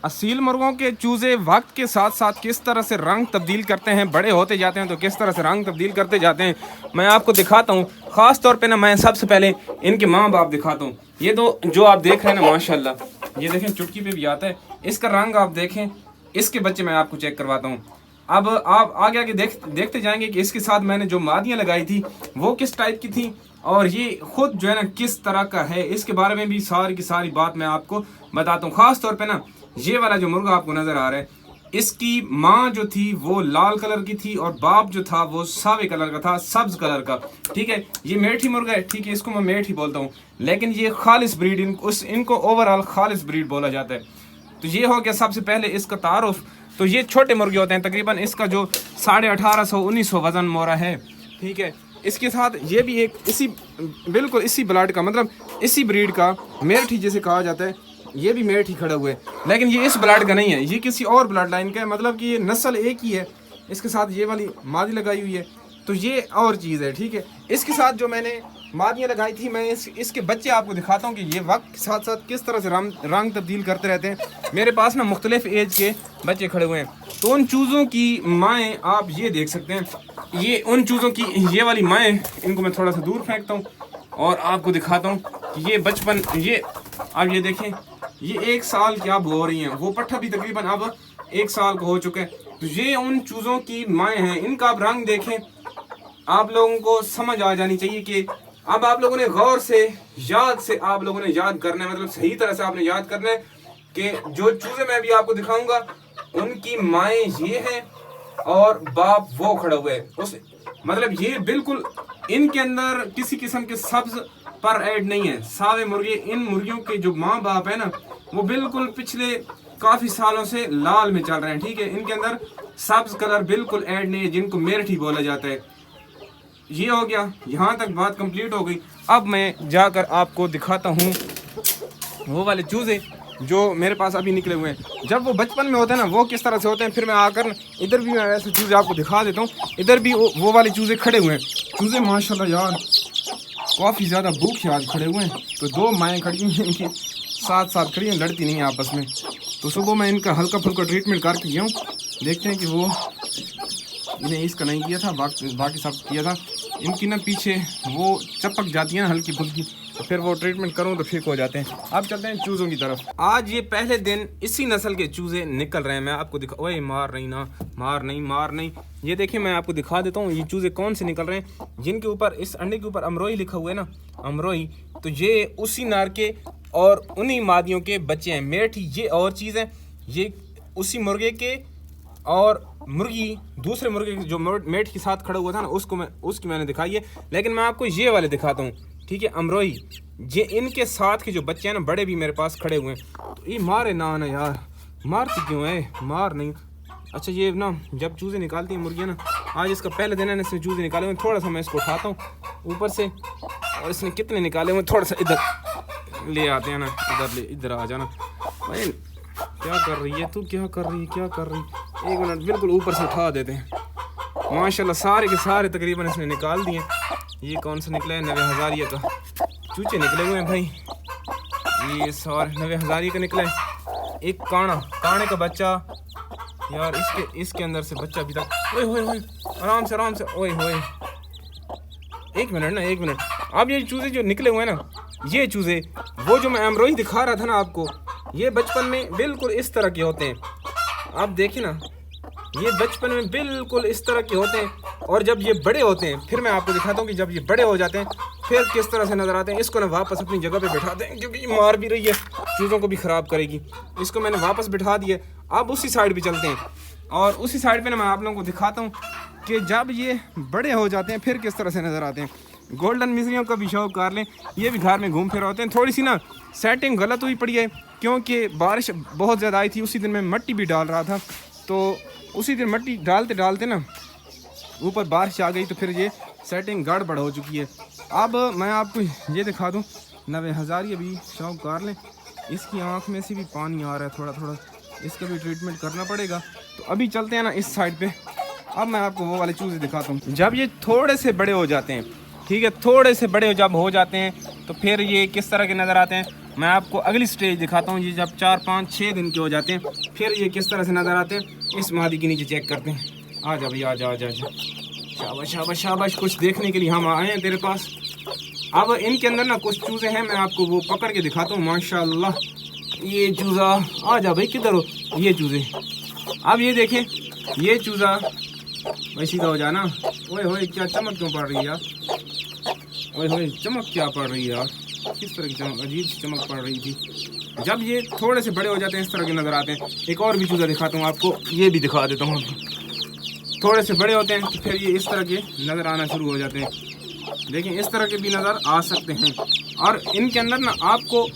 असील मुर्गों के चूज़े वक्त के साथ साथ किस तरह से रंग तब्दील करते हैं, बड़े होते जाते हैं तो किस तरह से रंग तब्दील करते जाते हैं, मैं आपको दिखाता हूँ। ख़ास तौर पे ना मैं सबसे पहले इनके माँ बाप दिखाता हूँ। ये तो जो आप देख रहे हैं ना माशाल्लाह, ये देखें चुटकी पे भी आता है, इसका रंग आप देखें। इसके बच्चे मैं आपको चेक करवाता हूँ। अब आप आगे आगे देखते जाएंगे कि इसके साथ मैंने जो मादियाँ लगाई थी वो किस टाइप की थी और ये खुद जो है ना किस तरह का है, इसके बारे में भी सारी की सारी बात मैं आपको बताता हूँ। ख़ास तौर पे ना ये वाला जो मुर्गा आपको नज़र आ रहा है, इसकी माँ जो थी वो लाल कलर की थी और बाप जो था वो सावे कलर का था, सब्ज कलर का। ठीक है, ये मेठी मुर्गा है, ठीक है, इसको मैं मेठी बोलता हूँ, लेकिन ये खालिस ब्रीड, इनको ओवरऑल खालिस ब्रीड बोला जाता है। तो ये हो गया सबसे पहले इसका तारुफ। तो ये छोटे मुर्गे होते हैं, तकरीबन इसका जो 1850-1900 वज़न मोरा है। ठीक है, इसके साथ ये भी एक बिल्कुल इसी ब्लड का, मतलब इसी ब्रीड का मेरठी जिसे कहा जाता है, ये भी मेरठी खड़ा हुआ है, लेकिन ये इस ब्लड का नहीं है, ये किसी और ब्लड लाइन का है, मतलब कि ये नस्ल एक ही है। इसके साथ ये वाली मादी लगाई हुई है, तो ये और चीज़ है। ठीक है, इसके साथ जो मैंने मादियाँ लगाई थी, मैं इसके बच्चे आपको दिखाता हूँ कि ये वक्त के साथ साथ किस तरह से रंग तब्दील करते रहते हैं। मेरे पास ना मुख्तलिफ एज के बच्चे खड़े हुए हैं। तो उन चूज़ों की माएँ आप ये देख सकते हैं, ये उन चूज़ों की ये वाली माएँ, इनको मैं थोड़ा सा दूर फेंकता हूँ और आपको दिखाता हूँ कि ये बचपन, ये आप ये देखें, ये 1 साल की अब हो रही हैं, वो पट्ठा भी तकरीबन अब 1 साल का हो चुका है। तो ये उन चूज़ों की माएँ हैं, इनका आप रंग देखें, आप लोगों को समझ आ जानी चाहिए कि अब आप लोगों ने गौर से आप लोगों ने याद करना है, मतलब सही तरह से आपने याद करना है कि जो चूज़े मैं अभी आपको दिखाऊंगा उनकी माएँ ये हैं और बाप वो खड़ा हुआ है। उस मतलब ये बिल्कुल इनके अंदर किसी किस्म के सब्ज पर ऐड नहीं है। सावे मुर्गे, इन मुर्गियों के जो माँ बाप है ना, वो बिल्कुल पिछले काफ़ी सालों से लाल में चल रहे हैं। ठीक है, इनके अंदर सब्ज कलर बिल्कुल ऐड नहीं है, जिनको मेरठी बोला जाता है। ये हो गया, यहाँ तक बात कंप्लीट हो गई। अब मैं जाकर आपको दिखाता हूँ वो वाले चूज़े जो मेरे पास अभी निकले हुए हैं। जब वो बचपन में होते हैं ना, वो किस तरह से होते हैं, फिर मैं आकर इधर भी मैं वैसे चूज़े आपको दिखा देता हूँ। इधर भी वो वाले चूज़े खड़े हुए हैं। चूज़े माशाल्लाह यार काफ़ी ज़्यादा भूखे आज खड़े हुए हैं। तो 2 माएँ खड़ी हैं, इनकी साथ साथ खड़ी हैं, लड़ती नहीं हैं आपस में। तो सुबह मैं इनका हल्का फुल्का ट्रीटमेंट करके गया हूँ, देखते हैं कि वो इन्हें इसका नहीं किया था, बाकी सब किया था। इनकी ना पीछे वो चपक जाती है ना हल्की फुल्की, तो फिर वो ट्रीटमेंट करूँ तो ठीक हो जाते हैं। अब चलते हैं चूज़ों की तरफ। आज ये पहले दिन इसी नस्ल के चूज़े निकल रहे हैं। मैं आपको दिखा, ओए मार नहीं। ये देखिए मैं आपको दिखा देता हूँ ये चूज़े कौन से निकल रहे हैं, जिनके ऊपर इस अंडे के ऊपर अमरोही लिखा हुआ है ना, अमरोही। तो ये उसी नार के और उन्हीं मादियों के बच्चे हैं। मेरठी ये और चीज़ है, ये उसी मुर्गे के और मुर्गी दूसरे मुर्गे जो मेट के साथ खड़ा हुआ था ना, उसकी मैंने दिखाई है। लेकिन मैं आपको ये वाले दिखाता हूँ। ठीक है, अमरोही, ये इनके साथ के जो बच्चे हैं ना, बड़े भी मेरे पास खड़े हुए हैं। तो ये मारे ना यार, मारती क्यों है, मार नहीं। अच्छा, ये ना जब चूज़े निकालती हैं मुर्गियाँ ना, आज इसका पहले दिन है ना, इसमें चूज़े निकाले हुए, थोड़ा सा मैं इसको उठाता हूँ ऊपर से, और इसने कितने निकाले हुए, थोड़ा सा इधर ले आते हैं ना, इधर आ जाना। भाई क्या कर रही है तू, क्या कर रही है, 1 मिनट, बिल्कुल ऊपर से उठा देते हैं। माशाल्लाह सारे के सारे तकरीबन इसने निकाल दिए। ये कौन सा निकला है, 90 हज़ारिया का चूचे निकले हुए हैं भाई। ये सारे 90 हज़ारिया का निकला है। एक काने का बच्चा यार, इसके अंदर से बच्चा अभी तक, ओए आराम से, ओए 1 मिनट। अब ये चूज़े जो निकले हुए हैं ना, ये चूज़े वो जो मैं अमरोही दिखा रहा था ना आपको, ये बचपन में बिल्कुल इस तरह के होते हैं। आप देखिए ना, ये बचपन में बिल्कुल इस तरह के होते हैं, और जब ये बड़े होते हैं, फिर मैं आपको दिखाता हूँ कि जब ये बड़े हो जाते हैं फिर किस तरह से नज़र आते हैं। इसको ना वापस अपनी जगह पे बिठाते हैं, क्योंकि ये मार भी रही है, चूज़ों को भी ख़राब करेगी। इसको मैंने वापस बिठा दिया। अब उसी साइड पे चलते हैं, और उसी साइड पे ना मैं आप लोगों को दिखाता हूँ कि जब ये बड़े हो जाते हैं फिर किस तरह से नज़र आते हैं। गोल्डन मिसरियों का भी शौक कर लें, ये भी घर में घूम फिर होते हैं। थोड़ी सी ना सेटिंग गलत हुई पड़ी है, क्योंकि बारिश बहुत ज़्यादा आई थी। उसी दिन मैं मिट्टी भी डाल रहा था, तो उसी दिन मिट्टी डालते ना ऊपर बारिश आ गई, तो फिर ये सेटिंग गड़बड़ हो चुकी है। अब मैं आपको ये दिखा दूँ, 90 हज़ारिया भी शौक कर लें। इसकी आँख में से भी पानी आ रहा है थोड़ा, इसका भी ट्रीटमेंट करना पड़ेगा। तो अभी चलते हैं ना इस साइड पे। अब मैं आपको वो वाले चूज़े दिखाता हूँ। जब ये थोड़े से बड़े हो जाते हैं, ठीक है, थोड़े से बड़े जब हो जाते हैं, तो फिर ये किस तरह के नज़र आते हैं। میں آپ کو اگلی سٹیج دکھاتا ہوں. یہ جب 4 5 6 دن کے ہو جاتے ہیں پھر یہ کس طرح سے نظر آتے ہیں. اس مادی کے نیچے چیک کرتے ہیں. آ جا بھائی، آ جا آ جا. شاباش شاباش شاباش، کچھ دیکھنے کے لیے ہم آئے ہیں تیرے پاس. اب ان کے اندر نا کچھ چوزے ہیں، میں آپ کو وہ پکڑ کے دکھاتا ہوں. ماشاءاللہ یہ چوزا، آ جا بھائی کدھر ہو. یہ چوزے، اب یہ دیکھیں یہ چوزا بھائی سیدھا ہو جانا. اوئے ہوئے کیا چمک کیوں پڑ رہی ہے یار. اوئے ہوئے چمک کیا پڑ رہی ہے یار. کس طرح کی چمک، عجیب سی چمک پڑ رہی تھی. جب یہ تھوڑے سے بڑے ہو جاتے ہیں اس طرح کے نظر آتے ہیں. ایک اور بھی چوزا دکھاتا ہوں آپ کو، یہ بھی دکھا دیتا ہوں آپ کو. تھوڑے سے بڑے ہوتے ہیں تو پھر یہ اس طرح کے نظر آنا شروع ہو جاتے ہیں. دیکھیں اس طرح کے بھی نظر آ سکتے ہیں. اور ان کے اندر نا آپ کو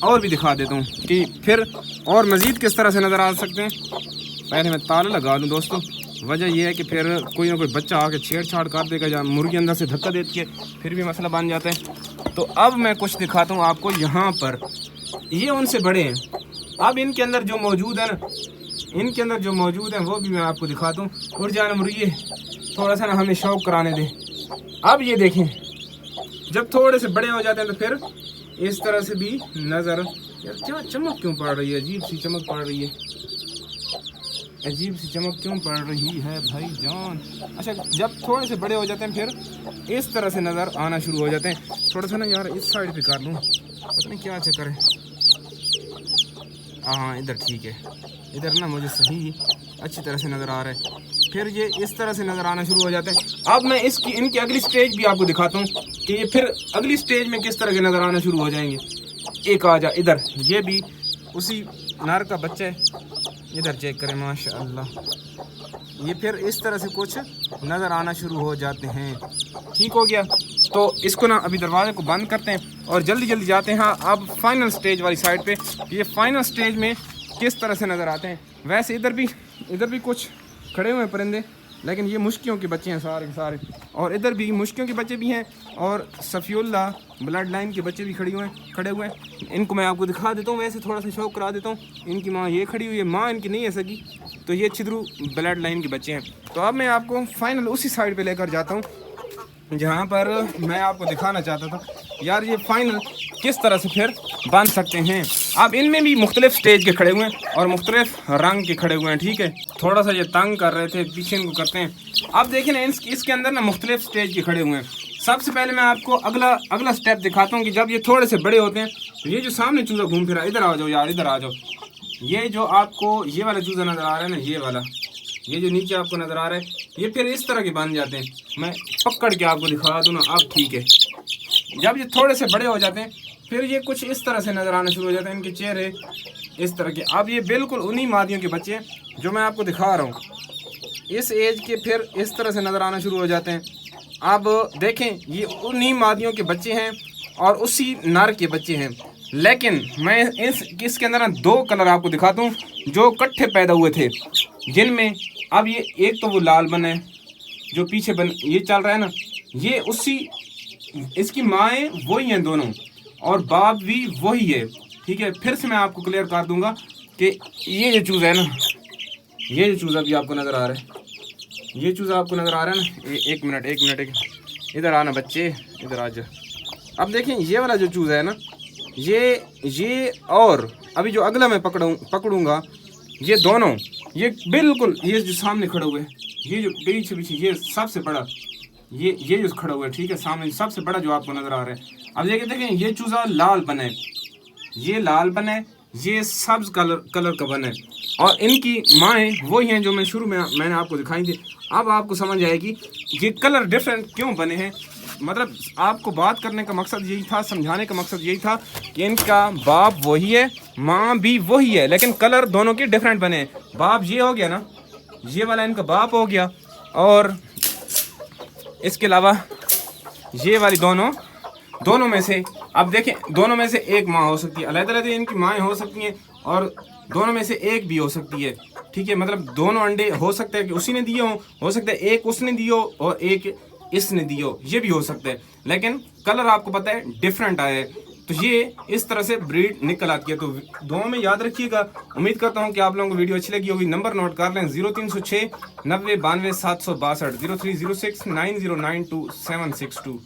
اور بھی دکھا دیتا ہوں کہ پھر اور مزید کس طرح سے نظر آ سکتے ہیں. پہلے میں تالا لگا دوں دوستو. وجہ یہ ہے کہ پھر کوئی نہ کوئی بچہ آ کے چھیڑ چھاڑ کر دے گا یا مرغی اندر سے دھکا دیتی ہے، پھر بھی مسئلہ بن جاتا ہے. تو اب میں کچھ دکھاتا ہوں آپ کو. یہاں پر یہ ان سے بڑے ہیں. اب ان کے اندر جو موجود ہے نا، ان کے اندر جو موجود ہیں وہ بھی میں آپ کو دکھاتا ہوں. اڑ جانا مرغی، تھوڑا سا نا ہمیں شوق کرانے دے. اب یہ دیکھیں جب تھوڑے سے بڑے ہو جاتے ہیں تو پھر اس طرح سے بھی نظر. یار کیا چمک کیوں پڑ رہی ہے، عجیب سی چمک پڑ رہی ہے. عجیب سی چمک کیوں پڑ رہی ہے بھائی جان. اچھا جب تھوڑے سے بڑے ہو جاتے ہیں پھر اس طرح سے نظر آنا شروع ہو جاتے ہیں. تھوڑا سا نا یار اس سائڈ پہ کر لوں، پتہ نہیں کیا چکر ہے. ہاں ادھر ٹھیک ہے. ادھر نا مجھے صحیح اچھی طرح سے نظر آ رہا ہے. پھر یہ اس طرح سے نظر آنا شروع ہو جاتا ہے. اب میں ان کی اگلی سٹیج بھی آپ کو دکھاتا ہوں کہ یہ پھر اگلی سٹیج میں کس طرح کے نظر آنا شروع ہو جائیں گے. ایک آ جا ادھر، یہ بھی اسی نر کا بچہ ہے. ادھر چیک کریں ماشاءاللہ. یہ پھر اس طرح سے کچھ نظر آنا شروع ہو جاتے ہیں. ٹھیک ہو گیا. تو اس کو نا ابھی دروازے کو بند کرتے ہیں اور جلدی جلدی جاتے ہیں اب فائنل سٹیج والی سائڈ پہ. یہ فائنل سٹیج میں کس طرح سے نظر آتے ہیں. ویسے ادھر بھی کچھ کھڑے ہوئے ہیں پرندے، لیکن یہ مشکیوں کے بچے ہیں سارے کے سارے. اور ادھر بھی مشکیوں کے بچے بھی ہیں اور صفی اللہ بلڈ لائن کے بچے بھی کھڑے ہوئے ہیں. ان کو میں آپ کو دکھا دیتا ہوں. ویسے تھوڑا سا شوق کرا دیتا ہوں. ان کی ماں یہ کھڑی ہوئی ہے، ماں ان کی نہیں ہے سگی، تو یہ چھدرو بلڈ لائن کے بچے ہیں. تو اب میں آپ کو فائنل اسی سائڈ پہ لے کر جاتا ہوں جہاں پر میں آپ کو دکھانا چاہتا تھا یار یہ فائنل کس طرح سے پھر بن سکتے ہیں. اب ان میں بھی مختلف سٹیج کے کھڑے ہوئے ہیں اور مختلف رنگ کے کھڑے ہوئے ہیں. ٹھیک ہے، تھوڑا سا یہ تنگ کر رہے تھے، پیچھے ان کو کرتے ہیں. اب دیکھیں نا اس کے اندر نا مختلف سٹیج کے کھڑے ہوئے ہیں. سب سے پہلے میں آپ کو اگلا سٹیپ دکھاتا ہوں کہ جب یہ تھوڑے سے بڑے ہوتے ہیں تو یہ جو سامنے چوزا گھوم پھرا، ادھر آ جاؤ یار، ادھر آ جاؤ. یہ جو آپ کو یہ والا چوزا نظر آ رہا ہے نا، یہ والا، یہ جو نیچے آپ کو نظر آ رہا ہے، یہ پھر اس طرح کے بن جاتے ہیں. میں پکڑ کے آپ کو دکھا دوں نا. اب ٹھیک ہے، جب یہ تھوڑے سے بڑے ہو جاتے ہیں پھر یہ کچھ اس طرح سے نظر آنا شروع ہو جاتے ہیں. ان کے چہرے اس طرح کے. اب یہ بالکل انہی مادیوں کے بچے ہیں جو میں آپ کو دکھا رہا ہوں. اس ایج کے پھر اس طرح سے نظر آنا شروع ہو جاتے ہیں. اب دیکھیں یہ انہی مادیوں کے بچے ہیں اور اسی نر کے بچے ہیں. لیکن میں اس کے اندر 2 کلر آپ کو دکھاتا ہوں جو کٹھے پیدا ہوئے تھے، جن میں اب یہ ایک تو وہ لال بن ہے جو پیچھے یہ چل رہا ہے نا، یہ اس کی مائیں وہی ہیں دونوں اور باپ بھی وہی ہے. ٹھیک ہے، پھر سے میں آپ کو کلیئر کر دوں گا کہ یہ جو چوزا ہے نا، یہ جو چوزا بھی آپ کو نظر آ رہا ہے، یہ چوزا آپ کو نظر آ رہا ہے نا. ایک منٹ ادھر آنا بچے، ادھر آ جا. اب دیکھیں یہ والا جو چوزا ہے نا، یہ اور ابھی جو اگلا میں پکڑوں گا، یہ دونوں، یہ بالکل یہ جو سامنے کھڑا ہوئے، یہ جو پیچھے یہ سب سے بڑا، یہ جو کھڑا ہوا ہے. ٹھیک ہے، سامنے سب سے بڑا جو آپ کو نظر آ رہا ہے. اب دیکھیں یہ چوزا لال بن ہے، یہ لال بن ہے، یہ سبز کلر کا بن ہے اور ان کی مائیں وہی ہیں جو میں شروع میں نے آپ کو دکھائی تھی. اب آپ کو سمجھ آئے گی یہ کلر ڈفرینٹ کیوں بنے ہیں. مطلب آپ کو بات کرنے کا مقصد یہی تھا، سمجھانے کا مقصد یہی تھا کہ ان کا باپ وہی ہے، ماں بھی وہی ہے، لیکن کلر دونوں کے ڈفرینٹ بنے. باپ یہ ہو گیا نا، یہ والا ان کا باپ ہو گیا، اور اس کے علاوہ یہ والی دونوں میں سے، اب دیکھیں دونوں میں سے ایک ماں ہو سکتی ہے، علیحدہ علیحدہ ان کی مائیں ہو سکتی ہیں اور دونوں میں سے ایک بھی ہو سکتی ہے. ٹھیک ہے، مطلب دونوں انڈے ہو سکتے ہیں کہ اسی نے دیے ہو سکتا ہے ایک اس نے دیو اور ایک اس نے دیو، یہ بھی ہو سکتا ہے، لیکن کلر آپ کو پتہ ہے ڈفرینٹ آئے. تو یہ اس طرح سے بریڈ نکل آتی ہے. تو دونوں میں یاد رکھیے گا. امید کرتا ہوں کہ آپ لوگوں کو ویڈیو اچھی لگی ہوگی. نمبر نوٹ کر لیں 0306 90 92 762 0306 9092 762.